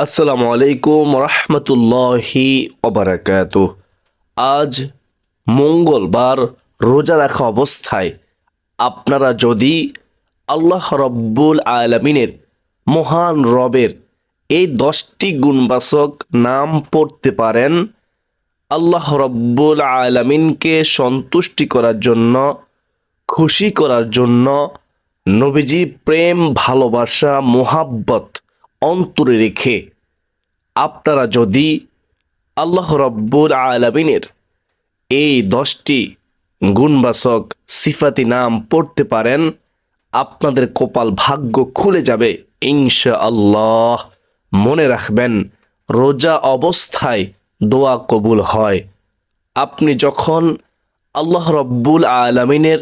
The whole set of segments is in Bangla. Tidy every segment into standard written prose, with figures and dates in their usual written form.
আসসালামু আলাইকুম রহমতুল্লাহি ওবারাকাতুহ। আজ মঙ্গলবার, রোজা রাখা অবস্থায় আপনারা যদি আল্লাহ রব্বুল আলামিনের, মহান রবের এই 10টি গুণবাচক নাম পড়তে পারেন, আল্লাহ রব্বুল আলামিনকে সন্তুষ্টি করার জন্য, খুশি করার জন্য, নবীজি প্রেম, ভালোবাসা, মোহাব্বত অন্তরে রেখে আপনারা যদি আল্লাহ রব্বুল আলামিনের এই 10টি গুণবাচক সিফাতি নাম পড়তে পারেন, আপনাদের কপাল ভাগ্য খুলে যাবে ইনশাআল্লাহ। মনে রাখবেন, রোজা অবস্থায় দোয়া কবুল হয়। আপনি যখন আল্লাহ রব্বুল আলামিনের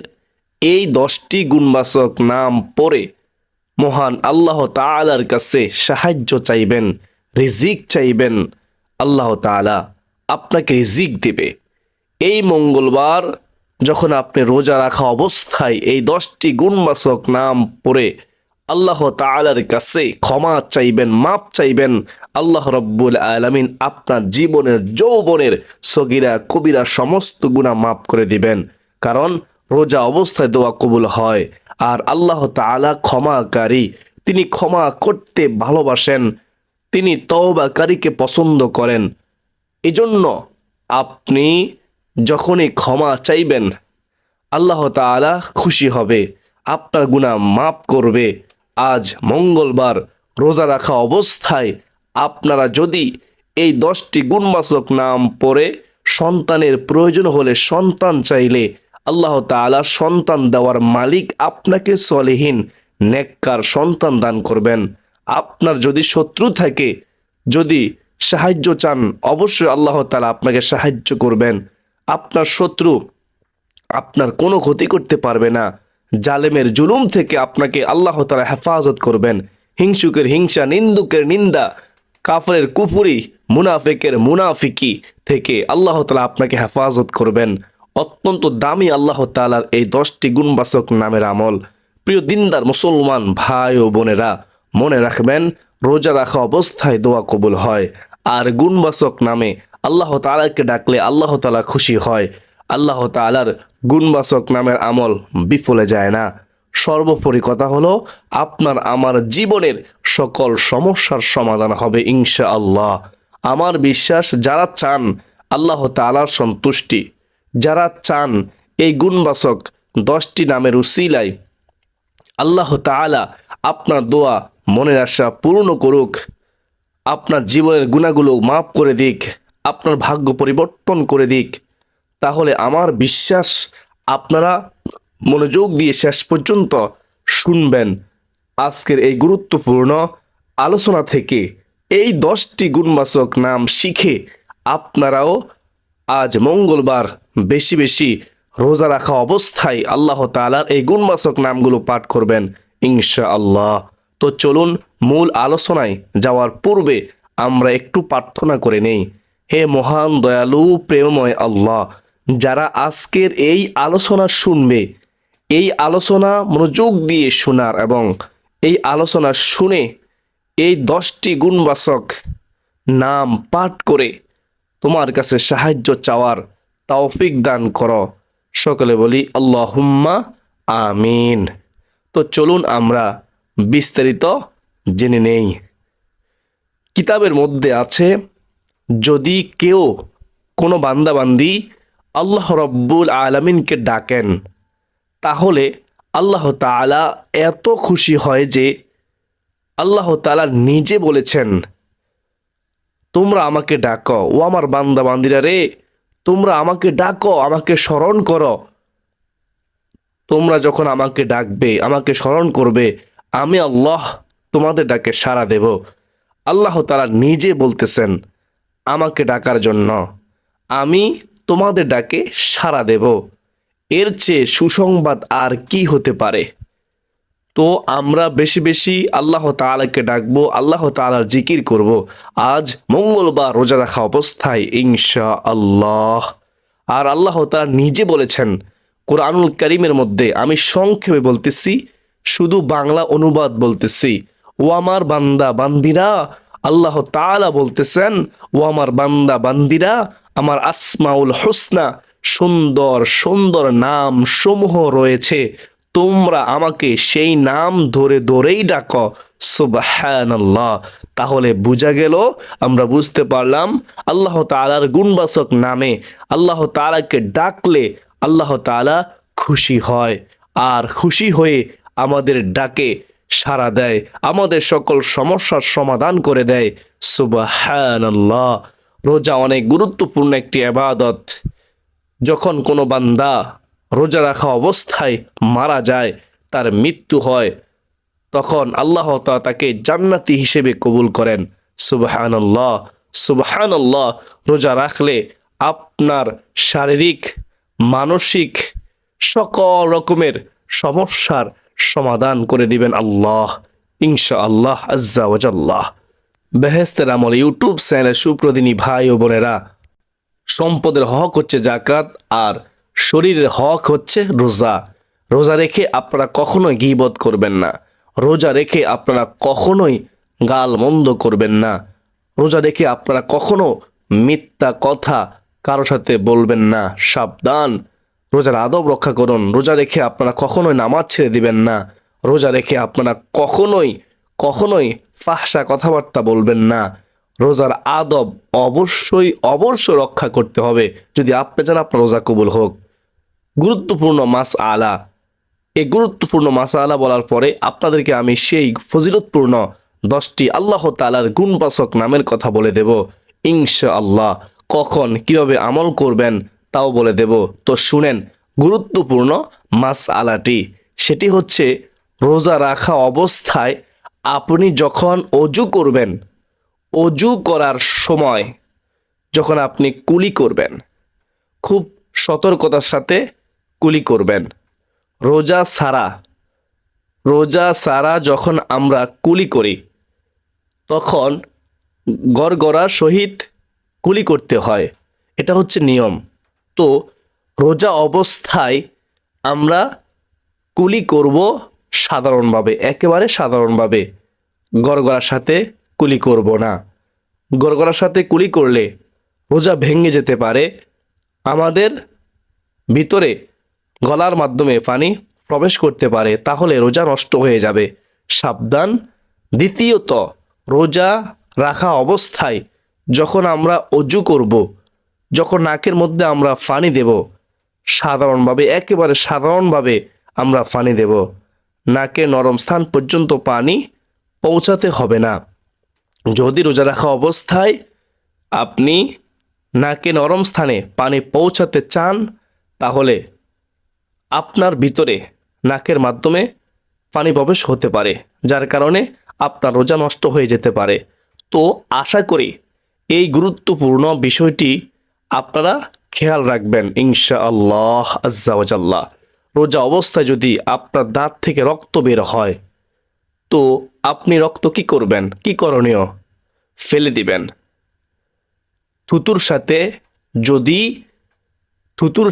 এই 10টি গুণবাচক নাম পড়ে মহান আল্লাহ তাআলার কাছে সাহায্য চাইবেন, রিজিক চাইবেন, আল্লাহ তাআলা আপনাকে রিজিক দেবে। এই মঙ্গলবার যখন আপনি রোজা রাখা অবস্থায় এই 10টি গুণবাচক নাম পড়ে আল্লাহ তাআলার কাছে ক্ষমা চাইবেন, মাপ চাইবেন, আল্লাহ রব্বুল আলামিন আপনার জীবনের যৌবনের সগীরা কবিরা সমস্ত গুনাহ মাফ করে দিবেন। কারণ রোজা অবস্থায় দোয়া কবুল হয়, আর আল্লাহ তাআলা ক্ষমাকারী, তিনি ক্ষমা করতে ভালোবাসেন, তিনি তওবাকারীকে পছন্দ করেন। এজন্য আপনি যখনই ক্ষমা চাইবেন, আল্লাহ তাআলা খুশি হবে, আপনার গুনাহ মাফ করবে। আজ মঙ্গলবার রোজা রাখা অবস্থায় আপনারা যদি এই 10টি গুণবাচক নাম পড়ে সন্তানের প্রয়োজন হলে, সন্তান চাইলে, আল্লাহ তাআলা সন্তান দেওয়ার মালিক আপনাকে সলিহিন নেককার সন্তান দান করবেন। আপনার যদি শত্রু থাকে, যদি সাহায্য চান, অবশ্যই আল্লাহ তাআলা আপনাকে সাহায্য করবেন। আপনার শত্রু আপনার কোনো ক্ষতি করতে পারবে না। জালেমের জুলুম থেকে আপনাকে আল্লাহ তাআলা হেফাজত করবেন। হিংসুকের হিংসা, নিন্দুকের নিন্দা, কাফেরের কুফরি, মুনাফিকের মুনাফিকি থেকে আল্লাহ তাআলা আপনাকে হেফাজত করবেন। অত্যন্ত দামি আল্লাহ তাআলার এই 10টি গুণবাচক নামের আমল। প্রিয় দিনদার মুসলমান ভাই ও বোনেরা, মনে রাখবেন, রোজা রাখা অবস্থায় দোয়া কবুল হয়, আর গুণবাচক নামে আল্লাহ তাআলাকে ডাকলে আল্লাহ তাআলা খুশি হয়। আল্লাহ তাআলার গুণবাচক নামের আমল বিফলে যায় না। সর্বোপরি কথা হলো, আপনার আমার জীবনের সকল সমস্যার সমাধান হবে ইনশাআল্লাহ। আমার বিশ্বাস, যারা চান আল্লাহ তাআলার সন্তুষ্টি, যারা চান এই গুণবাচক 10টি নামের উসিলায় আল্লাহ তাআলা আপনার দোয়া, মনের আশা পূর্ণ করুক, আপনার জীবনের গুনাহগুলো মাফ করে দিক, আপনার ভাগ্য পরিবর্তন করে দিক, তাহলে আমার বিশ্বাস আপনারা মনোযোগ দিয়ে শেষ পর্যন্ত শুনবেন। আজকের এই গুরুত্বপূর্ণ আলোচনা থেকে এই 10টি গুণবাচক নাম শিখে আপনারাও আজ মঙ্গলবার বেশি বেশি রোজা রাখা অবস্থায় আল্লাহ তাআলার এই গুণবাচক নামগুলো পাঠ করবেন ইনশাআল্লাহ। তো চলুন মূল আলোচনায় যাওয়ার পূর্বে আমরা একটু প্রার্থনা করে নেই। হে মহান দয়ালু প্রেমময় আল্লাহ, যারা আজকের এই আলোচনা শুনবে, এই আলোচনা মনোযোগ দিয়ে শোনার এবং এই আলোচনা শুনে এই 10টি গুণবাচক নাম পাঠ করে তোমার কাছে সাহায্য চাওয়ার তৌফিক দান করো। সকলে বলি আল্লাহুম্মা আমিন। তো চলুন আমরা বিস্তারিত জেনে নেই। কিতাবের মধ্যে আছে, যদি কেউ, কোনো বান্দাবান্দি আল্লাহ রব্বুল আলামিনকে ডাকেন, তাহলে আল্লাহ তাআলা এত খুশি হয় যে আল্লাহ তাআলা নিজে বলেছেন, তোমরা আমাকে ডাকো, ও আমার বান্দা বান্দিরা রে, তোমরা আমাকে ডাকো, আমাকে স্মরণ করো। তোমরা যখন আমাকে ডাকবে, আমাকে স্মরণ করবে, আমি আল্লাহ তোমাদের ডাকে সাড়া দেব। আল্লাহ তাআলা নিজে বলতেছেন আমাকে ডাকার জন্য, আমি তোমাদের ডাকে সাড়া দেব। এর চেয়ে সুসংবাদ আর কি হতে পারে? তো আমরা বেশি বেশি আল্লাহ তাআলাকে ডাকবো, আল্লাহ তাআলার জিকির করব আজ মঙ্গলবার রোজা রাখা অবস্থায় ইনশাআল্লাহ। আর আল্লাহ তাআলা নিজে বলেছেন কোরআনুল কারীমের মধ্যে, আমি সংক্ষেপে বলতেছি, শুধু বাংলা অনুবাদ বলতেছি, ও আমার বান্দা বান্দিরা, আল্লাহ তাআলা বলতেছেন, ও আমার বান্দা বান্দিরা, আমার আসমাউল হুসনা, সুন্দর সুন্দর নাম সমূহ রয়েছে, তোমরা আমাকে সেই নাম ধরে ধরেই ডাকো। সুবহানাল্লাহ। তাহলে বোঝা গেল, আমরা বুঝতে পারলাম আল্লাহ তাআলার গুণবাচক নামে আল্লাহ তাআলাকে ডাকলে আল্লাহ তাআলা খুশি হয়, আর খুশি হয়ে আমাদের ডাকে সাড়া দেয়, আমাদের সকল সমস্যার সমাধান করে দেয়। সুবহানাল্লাহ। রোজা অনেক গুরুত্বপূর্ণ একটি ইবাদত। যখন কোনো বান্দা রোজা রাখা অবস্থায় মারা যায়, তার মৃত্যু হয়, তখন আল্লাহ তাআলা তাকে জান্নাতি হিসেবে কবুল করেন। সুবহানাল্লাহ, সুবহানাল্লাহ। রোজা রাখলে আপনার শারীরিক, মানসিক সকল রকমের সমস্যার সমাধান করে দিবেন আল্লাহ, ইনশাআল্লাহ আজ্জা ওয়াজাল্লাহ। বেহেশতের আমল ইউটিউব চ্যানেলের সুপ্রদিনী ভাই ও বোনেরা, সম্পদের হক হচ্ছে যাকাত, আর শরীরের হক হচ্ছে রোজা। রোজা রেখে আপনারা কখনোই গীবত করবেন না। রোজা রেখে আপনারা কখনোই গাল মন্দ করবেন না। রোজা রেখে আপনারা কখনো মিথ্যা কথা কারো সাথে বলবেন না। সাবধান, রোজার আদব রক্ষা করুন। রোজা রেখে আপনারা কখনোই নামাজ ছেড়ে দিবেন না। রোজা রেখে আপনারা কখনোই কখনোই ফাহশা কথাবার্তা বলবেন না। রোজার আদব অবশ্যই রক্ষা করতে হবে যদি আপনি চান আপনার রোজা কবুল হোক। গুরুত্বপূর্ণ মাসআলা। এই গুরুত্বপূর্ণ মাসআলা বলার পরে আপনাদেরকে আমি সেই ফজিলতপূর্ণ 10টি আল্লাহ তাআলার গুণবাচক নামের কথা বলে দেব ইনশাআল্লাহ। কখন কিভাবে আমল করবেন তাও বলে দেব। তো শুনেন গুরুত্বপূর্ণ মাসআলাটি। সেটি হচ্ছে, রোজা রাখা অবস্থায় আপনি যখন অজু করবেন, অজু করার সময় যখন আপনি কুলি করবেন, খুব সতর্কতার সাথে কুলি করবেন। রোজা সারা যখন আমরা কুলি করি, তখন গড়গড়ার সহিত কুলি করতে হয়, এটা হচ্ছে নিয়ম। তো রোজা অবস্থায় আমরা কুলি করব সাধারণভাবে, একেবারে সাধারণভাবে, গড়গড়ার সাথে কুলি করব না। গড়গড়ার সাথে কুলি করলে রোজা ভেঙে যেতে পারে, আমাদের ভিতরে গলার মাধ্যমে পানি প্রবেশ করতে পারে, তাহলে রোজা নষ্ট হয়ে যাবে। সাবধান। দ্বিতীয়ত, রোজা রাখা অবস্থায় যখন আমরা অজু করব, যখন নাকের মধ্যে আমরা পানি দেব, সাধারণভাবে, একেবারে সাধারণভাবে আমরা পানি দেব। নাকের নরম স্থান পর্যন্ত পানি পৌঁছাতে হবে না। যদি রোজা রাখা অবস্থায় আপনি নাকে নরম স্থানে পানি পৌঁছাতে চান, তাহলে আপনার ভিতরে নাকের মাধ্যমে পানি প্রবেশ হতে পারে, যার কারণে আপনার রোজা নষ্ট হয়ে যেতে পারে। তো আশা করি এই গুরুত্বপূর্ণ বিষয়টি আপনারা খেয়াল রাখবেন ইনশাআল্লাহ আজ্জা ওয়াজাল্লাহ। রোজা অবস্থায় যদি আপনার দাঁত থেকে রক্ত বের হয়, তো আপনি রক্ত কি করবেন? কি করণীয়? ফেলে দিবেন। থুতুর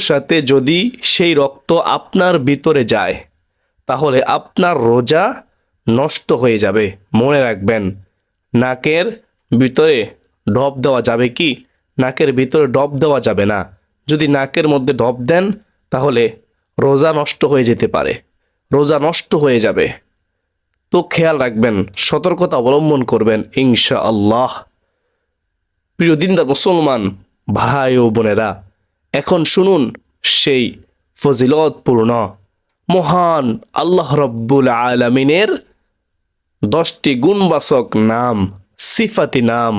সাথে যদি সেই রক্ত আপনার ভিতরে যায়, তাহলে আপনার রোজা নষ্ট হয়ে যাবে। মনে রাখবেন, নাকের ভিতরে ঢপ দেওয়া যাবে কি? নাকের ভিতরে ঢপ দেওয়া যাবে না। যদি নাকের মধ্যে ঢপ দেন, তাহলে রোজা নষ্ট হয়ে যেতে পারে, রোজা নষ্ট হয়ে যাবে। তো খেয়াল রাখবেন, সতর্কতা অবলম্বন করবেন ইনশাআল্লাহ। প্রিয় দিনদার মুসলমান ভাই ও বোনেরা, এখন শুনুন সেই ফজিলতপূর্ণ মহান আল্লাহ রব্বুল আলামিনের 10টি গুণবাচক নাম, সিফাতি নাম,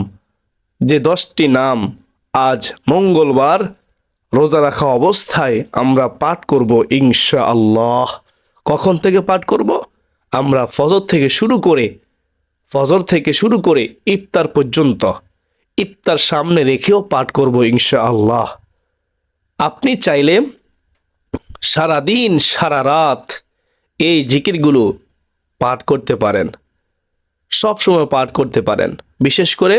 যে 10টি নাম আজ মঙ্গলবার রোজা রাখা অবস্থায় আমরা পাঠ করব ইনশাআল্লাহ। কখন থেকে পাঠ করব? আমরা ফজর থেকে শুরু করে ইফতার পর্যন্ত, ইফতার সামনে রেখেও পাঠ করব ইনশাআল্লাহ। আপনি চাইলে সারাদিন সারা রাত এই জিকিরগুলো পাঠ করতে পারেন, সব সময় পাঠ করতে পারেন। বিশেষ করে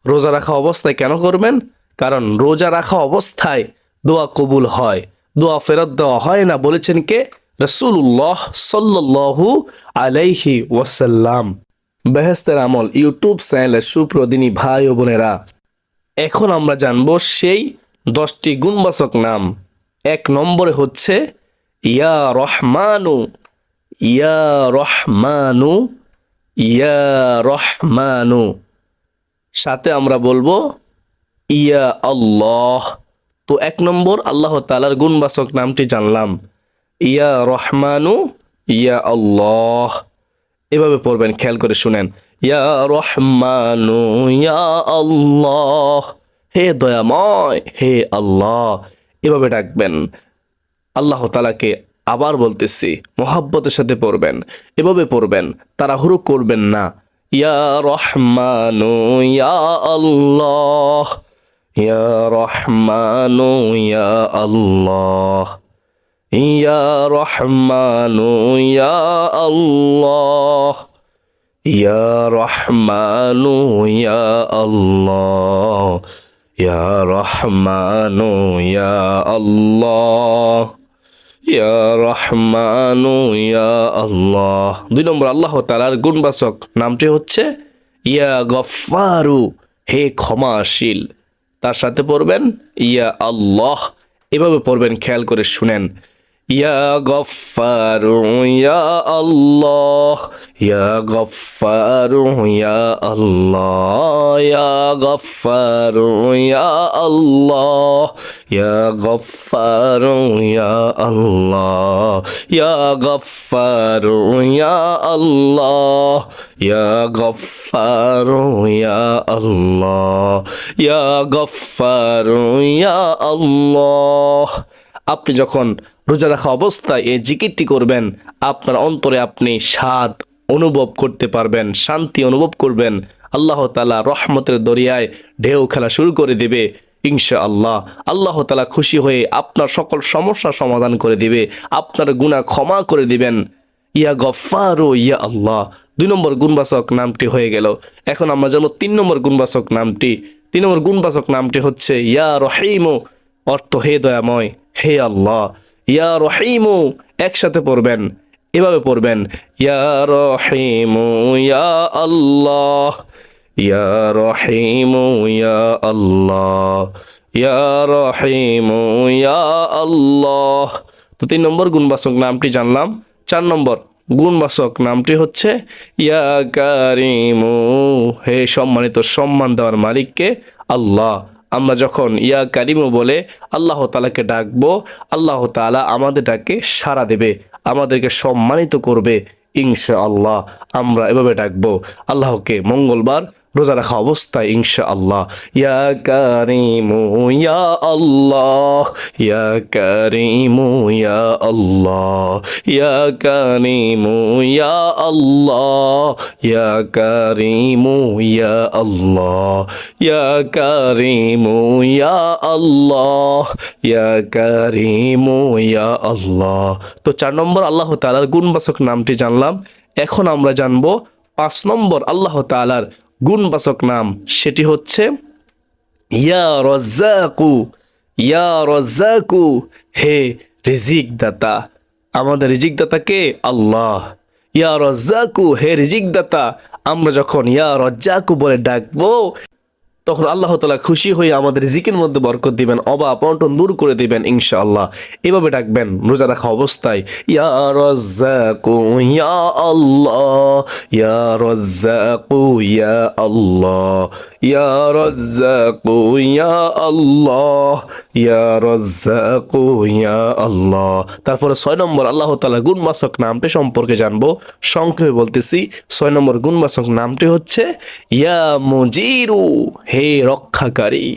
রোজা রাখা অবস্থায় কেন করবেন? কারণ রোজা রাখা অবস্থায় দোয়া কবুল হয়, দোয়া ফেরত দেওয়া হয় না। বলেছেন কে? রাসূলুল্লাহ সাল্লাল্লাহু আলাইহি ওয়াসাল্লাম। বেহেশতের আমল ইউটিউব চ্যানেলের সুপ্রদিনী ভাই ও বোনেরা, এখন আমরা জানব সেই 10টি গুণবাচক নাম। 1 নম্বরে হচ্ছে ইয়া রহমানু, ইয়া রহমানু, ইয়া রহমানু। সাথে আমরা বলবো ইয়া আল্লাহ। তো 1 নম্বর আল্লাহ তাআলার গুণবাচক নামটি জানলাম, ইয়া রহমানু, ইয়া আল্লাহ। এভাবে পড়বেন, খেয়াল করে শুনেন। ইয়া রহমানু, ইয়া আল্লাহ, হে দয়াময়, হে আল্লাহ। এভাবে ডাকবেন আল্লাহ তাআলাকে। আবার বলতেছি, মোহাব্বতের সাথে পড়বেন, এভাবে পড়বেন, তাড়াহুড়ো করবেন না। ইয়া রহমানু, ইয়া আল্লাহ, ইয়া রহমানু, ইয়া আল্লাহ, ইয়া রহমানু, ইয়া আল্লাহ, ইয়া রহমানু, ইয়া আল্লাহ, ইয়া রহমানু, ইয়া আল্লাহ, ইয়া রহমানু, ইয়া আল্লাহ। 2 নম্বর আল্লাহ তাআলার গুণবাচক নামটি হচ্ছে ইয়া গফফারু, হে ক্ষমাশীল। তার সাথে পড়বেন ইয়া আল্লাহ। এভাবে পড়বেন, খেয়াল করে শুনেন। ইয়া গফফারু, ইয়া আল্লাহ, ইয়া গফফারু, ইয়া আল্লাহ, ইয়া গফফারু, ইয়া আল্লাহ, ইয়া গফফারু, ইয়া আল্লাহ, ইয়া গফফারু, ইয়া আল্লাহ, ইয়া গফফারু, ইয়া আল্লাহ, ইয়া গফফারু, ইয়া আল্লাহ। আপনি যখন রোজা রাখা অবস্থায় এই জিকিরটি করবেন, আপনার অন্তরে আপনি স্বাদ অনুভব করতে পারবেন, শান্তি অনুভব করবেন। আল্লাহ তাআলা রহমতের দরিয়ায় ঢেউ খেলা শুরু করে দেবে ইনশাআল্লাহ। আল্লাহ তাআলা খুশি হয়ে আপনার সকল সমস্যার সমাধান করে দিবে, আপনার গুনাহ ক্ষমা করে দিবেন। ইয়া গফফারু, ইয়া আল্লাহ। 2 নম্বর গুণবাচক নামটি হয়ে গেল। এখন আমরা জানব 3 নম্বর গুণবাচক নামটি। 3 নম্বর গুণবাচক নামটি হচ্ছে ইয়া রহিমু, অর্থ হে দয়াময়, হে আল্লাহ। ইয়া রহিমু, একসাথে পড়বেন, এভাবে পড়বেন। ইয়া রহিমু, ইয়া আল্লাহ, ইয়া রহিমু, ইয়া আল্লাহ, ইয়া রহিমু, ইয়া আল্লাহ। তো 3 নম্বর গুণবাচক নামটি জানলাম। 4 নম্বর গুণবাচক নামটি হচ্ছে ইয়া কারিমু, হে সম্মানিত, সম্মান দেওয়ার মালিককে আল্লাহ। আমরা যখন ইয়া কারিমু বলে আল্লাহ তাআলাকে ডাকবো, আল্লাহ তাআলা আমাদের ডাকে সাড়া দেবে, আমাদেরকে সম্মানিত করবে ইনশাআল্লাহ। আমরা এভাবে ডাকবো আল্লাহকে মঙ্গলবার রোজা রাখা অবস্থায় ইনশাআল্লাহ। ইয়া কারিমু, ইয়া আল্লাহ, ইয়া কারিমু, ইয়া আল্লাহ, ইয়া কারিমু, ইয়া আল্লাহ, ইয়া কারিমু, ইয়া আল্লাহ, ইয়া কারিমু, ইয়া আল্লাহ, ইয়া কারিমু, ইয়া আল্লাহ। তো 4 নম্বর আল্লাহ তাআলার গুণবাচক নামটি জানলাম। এখন আমরা জানবো 5 নম্বর আল্লাহ তাআলার গুণবাচক নাম, সেটি হচ্ছে ইয়া রাজ্জাকু, ইয়া রাজ্জাকু, হে রিজিক দাতা। আমাদের রিজিক দাতা কে? আল্লাহ। ইয়া রাজ্জাকু, হে রিজিক দাতা। আমরা যখন ইয়া রাজ্জাকু বলে ডাকবো, তখন আল্লাহ তাআলা খুশি হয়ে আমাদের রিজিকের মধ্যে বরকত দিবেন, অভাব অনটন দূর করে দিবেন ইনশাআল্লাহ। এভাবে ডাকবেন রোজা রাখা অবস্থায়, ইয়া রাজ্জাকু, ইয়া আল্লাহ, ইয়া রাজ্জাকু, ইয়া আল্লাহ, ইয়া রাজ্জাকু, ইয়া আল্লাহ, ইয়া রাজ্জাকু, ইয়া আল্লাহ। তারপরে 6 নম্বর আল্লাহ তাআলা গুণবাচক নামটি সম্পর্কে জানবো। সংক্ষেপে বলতেছি, 6 নম্বর গুণবাচক নামটি হচ্ছে ইয়া মুজিরু, হে রক্ষাকারী।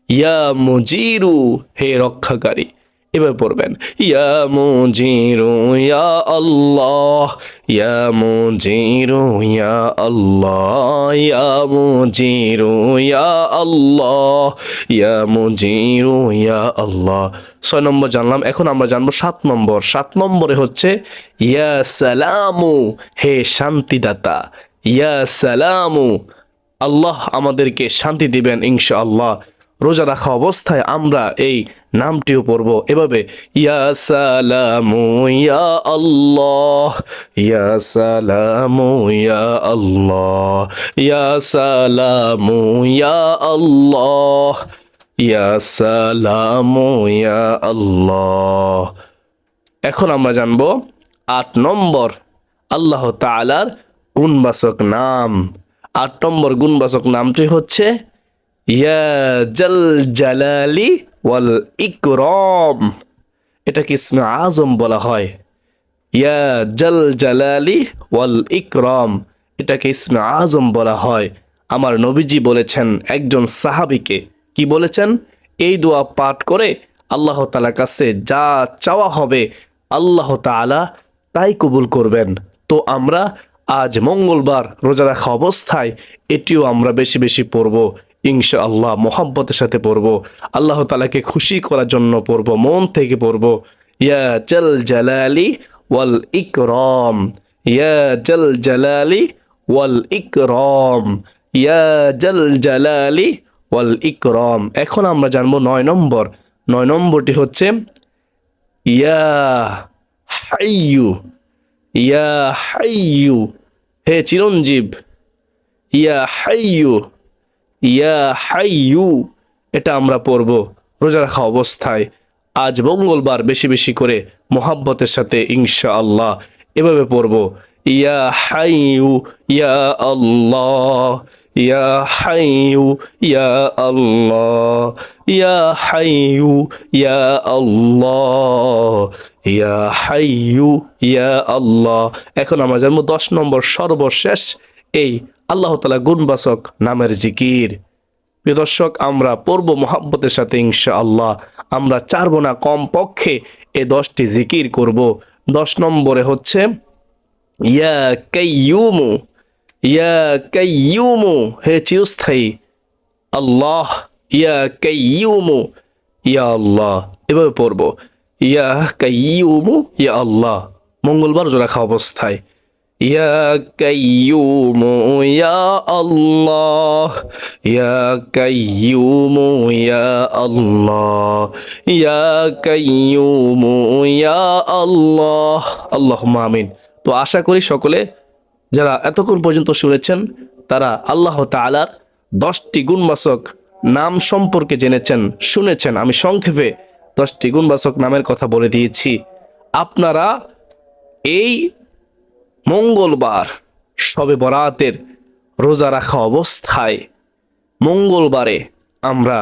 ইয়া মুজিরু, হে রক্ষাকারী। এভাবে পড়বেন, ইয়া মুজিরু, ইয়া আল্লাহ, ইয়া মুজিরু, ইয়া আল্লাহ, ইয়া মুজিরু, ইয়া আল্লাহ, ইয়া মুজিরু, ইয়া আল্লাহ। 6 নম্বর জানলাম। এখন আমরা জানবো 7 নম্বর। 7 নম্বরে হচ্ছে ইয়া সালামু, হে শান্তিদাতা। ইয়া সালামু, আল্লাহ আমাদেরকে শান্তি দিবেন ইনশাআল্লাহ। রোজা রাখা অবস্থায় আমরা এই নামটিও পড়ব এভাবে, ইয়া সালামু ইয়া আল্লাহ, ইয়া সালামু ইয়া আল্লাহ, ইয়া সালামু ইয়া আল্লাহ, ইয়া সালামু ইয়া আল্লাহ। এখন আমরা জানব 8 নম্বর আল্লাহ তাআলার গুণবাচক নাম। 8 নম্বর গুণবাচক নামটি হচ্ছে ইয়া জাল জালালি ওয়াল ইকরাম। এটাকে ইসমে আজম বলা হয়। ইয়া জাল জালালি ওয়াল ইকরাম, এটাকে ইসমে আজম বলা হয়। আমার নবীজি বলেছেন একজন সাহাবীকে, কি বলেছেন? এই দোয়া পাঠ করে আল্লাহ তাআলার কাছে যা চাওয়া হবে আল্লাহ তাআলা তাই কবুল করবেন। তো আমরা আজ মঙ্গলবার রোজা রাখা অবস্থায় এটিও আমরা বেশি বেশি পড়ব ইনশাআল্লাহ, মোহাব্বতের সাথে পড়ব, আল্লাহ তাআলাকে খুশি করার জন্য পড়ব, মন থেকে পড়ব। ইয়া জাল জালালি ওয়াল ইকরাম, ইয়া জাল জালালি ওয়াল ইকরাম, ইয়া জাল জালালি ওয়াল ইকরাম। এখন আমরা জানবো 9 নম্বর। 9 নম্বরটি হচ্ছে ইয়া হাইয়ু, ইয়া হাইয়ু, হে চিরঞ্জীব, ইয়া হাইয়ু, ইয়া হাইয়ু। এটা আমরা পড়ব রোজা রাখা অবস্থায় আজ মঙ্গলবার বেশি বেশি করে মোহাব্বতের সাথে ইনশাআল্লাহ এভাবে পড়ব, ইয়া হাইয়ু ইয়া আল্লাহ, ইয়া হাইয়ু ইয়া আল্লাহ, ইয়া হাইয়ু ইয়া আল্লাহ, ইয়া হাইয়ু ইয়া আল্লাহ। এখন আমরা জানবো 10 নম্বর সর্বশেষ এই আল্লাহ তাআলা গুণবাচক নামের জিকির। প্রিয় দর্শক, আমরা পড়ব মোহাব্বতের সাথে ইনশাআল্লাহ। আমরা চারব না, কমপক্ষে এই 10টি জিকির করব। 10 নম্বরে হচ্ছে ইয়া কাইয়ুমু, ইয়া কাইয়ুমু, হে চিরস্থায়ী আল্লাহ, ইয়া কাইয়ুমু ইয়া আল্লাহ। এভাবে পড়ব, ইয়া কাইয়ুমু ইয়া আল্লাহ, মঙ্গলবার রোজা রাখা অবস্থায়। ইয়া কাইয়ুমু ইয়া আল্লাহ, ইয়া কাইয়ুমু ইয়া আল্লাহ, ইয়া কাইয়ুমু ইয়া আল্লাহ। আল্লাহুম্মা আমিন। তো আশা করি সকলে যারা এতক্ষণ পর্যন্ত শুনেছেন তারা আল্লাহ তাআলার 10টি গুণবাচক নাম সম্পর্কে জেনেছেন, শুনেছেন। আমি সংক্ষেপে 10টি গুণবাচক নামের কথা বলে দিয়েছি। আপনারা এই মঙ্গলবার শবে বরাতের রোজা রাখা অবস্থায় মঙ্গলবারে আমরা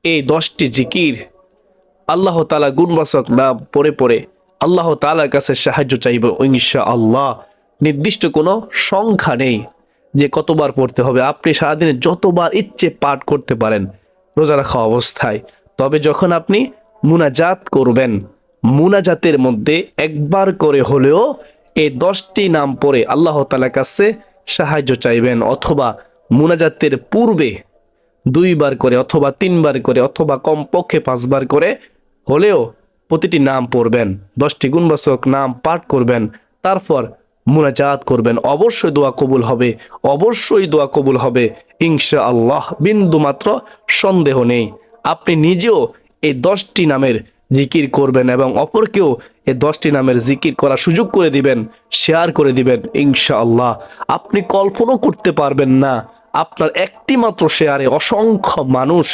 এই 10টি জিকির আল্লাহ তাআলা গুণবাচক নাম পড়ে পড়ে আল্লাহ তাআলার কাছে সাহায্য চাইব ইনশাআল্লাহ। নির্দিষ্ট কোনো সংখ্যা নেই যে কতবার পড়তে হবে, আপনি সারাদিনে যতবার ইচ্ছে পাঠ করতে পারেন রোজা রাখা অবস্থায়। তবে যখন আপনি মুনাজাত করবেন, মুনাজাতের মধ্যে একবার করে হলেও এই 10টি নাম পড়ে আল্লাহ তাআলার কাছে সাহায্য চাইবেন, অথবা মুনাজাতের পূর্বে 2বার করে অথবা 3বার করে অথবা কমপক্ষে 5বার করে হলেও প্রতিটি নাম পড়বেন, 10টি গুণবাচক নাম পাঠ করবেন, তারপর মুনাজাত করবেন। অবশ্যই দোয়া কবুল হবে, অবশ্যই দোয়া কবুল হবে ইনশাআল্লাহ, বিন্দু মাত্র সন্দেহ নেই। আপনি নিজেও এই 10টি নামের জিকির করবেন এবং অপরকেও এই 10টি নামের জিকির করার সুযোগ করে দিবেন, শেয়ার করে দিবেন ইনশাআল্লাহ। আপনি কল্পনাও করতে পারবেন না আপনার একটি মাত্র শেয়ারে অসংখ্য মানুষ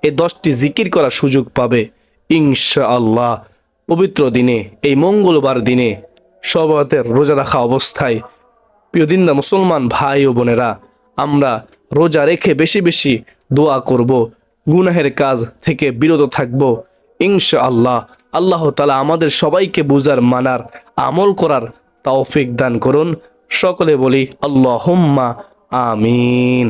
এই 10টি জিকির করার সুযোগ পাবে ইনশাআল্লাহ। পবিত্র দিনে, এই মঙ্গলবার দিনে শবে রোজা রাখা অবস্থায় প্রিয় দিনদার মুসলমান ভাই ও বোনেরা, আমরা রোজা রেখে বেশি বেশি দোয়া করব, গুনাহের কাজ থেকে বিরত থাকব ইনশাআল্লাহ। আল্লাহ তাআলা আমাদের সবাইকে বুঝার, মানার, আমল করার তৌফিক দান করুন। সকলে বলি আল্লাহুম্মা আমিন।